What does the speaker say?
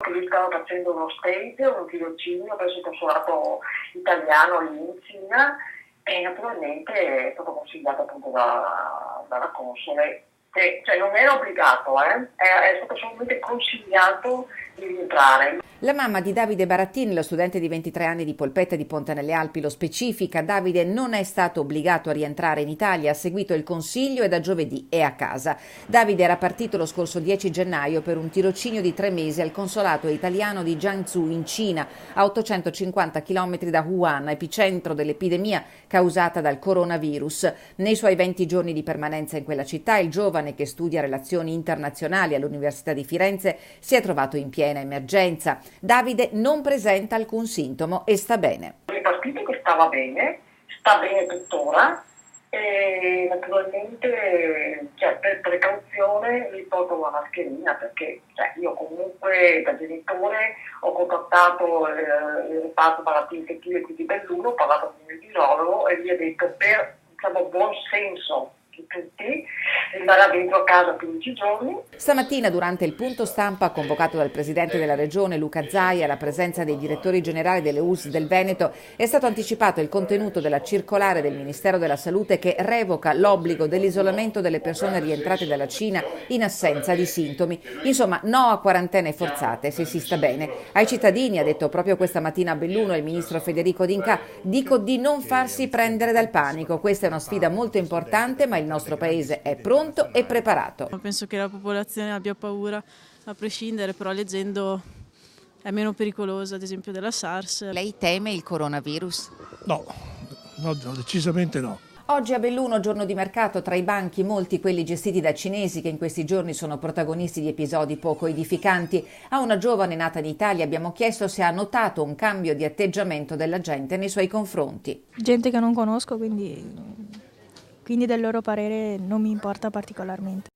Lui stava facendo uno stage, un tirocinio presso il consolato italiano lì in Cina e naturalmente è stato consigliato appunto dalla console, cioè non era obbligato, è stato solamente consigliato di rientrare. La mamma di Davide Barattin, lo studente di 23 anni di Polpetta di Ponte nelle Alpi, lo specifica: Davide non è stato obbligato a rientrare in Italia, ha seguito il consiglio e da giovedì è a casa. Davide era partito lo scorso 10 gennaio per un tirocinio di 3 mesi al consolato italiano di Jiangsu in Cina, a 850 km da Wuhan, epicentro dell'epidemia causata dal coronavirus. Nei suoi 20 giorni di permanenza in quella città, il giovane, che studia relazioni internazionali all'Università di Firenze, si è trovato in piena emergenza. Davide non presenta alcun sintomo e sta bene. È partito che stava bene, sta bene tuttora e naturalmente per precauzione gli porto una mascherina perché io comunque da genitore ho contattato il reparto malattie infettive qui di Belluno, ho parlato con il virologo e gli ha detto per buon senso di tutti rimarrà dentro a casa 15 giorni. Stamattina, durante il punto stampa convocato dal presidente della regione Luca Zaia alla presenza dei direttori generali delle USL del Veneto, è stato anticipato il contenuto della circolare del Ministero della Salute che revoca l'obbligo dell'isolamento delle persone rientrate dalla Cina in assenza di sintomi. Insomma, no a quarantene forzate se si sta bene. Ai cittadini, ha detto proprio questa mattina a Belluno il ministro Federico D'Incà, dico di non farsi prendere dal panico. Questa è una sfida molto importante, ma il nostro paese è pronto e preparato. Penso che la popolazione abbia paura a prescindere, però leggendo è meno pericolosa ad esempio della SARS. Lei teme il coronavirus? No, decisamente no. Oggi a Belluno, giorno di mercato, tra i banchi molti quelli gestiti da cinesi che in questi giorni sono protagonisti di episodi poco edificanti. A una giovane nata in Italia abbiamo chiesto se ha notato un cambio di atteggiamento della gente nei suoi confronti. Gente che non conosco, quindi del loro parere non mi importa particolarmente.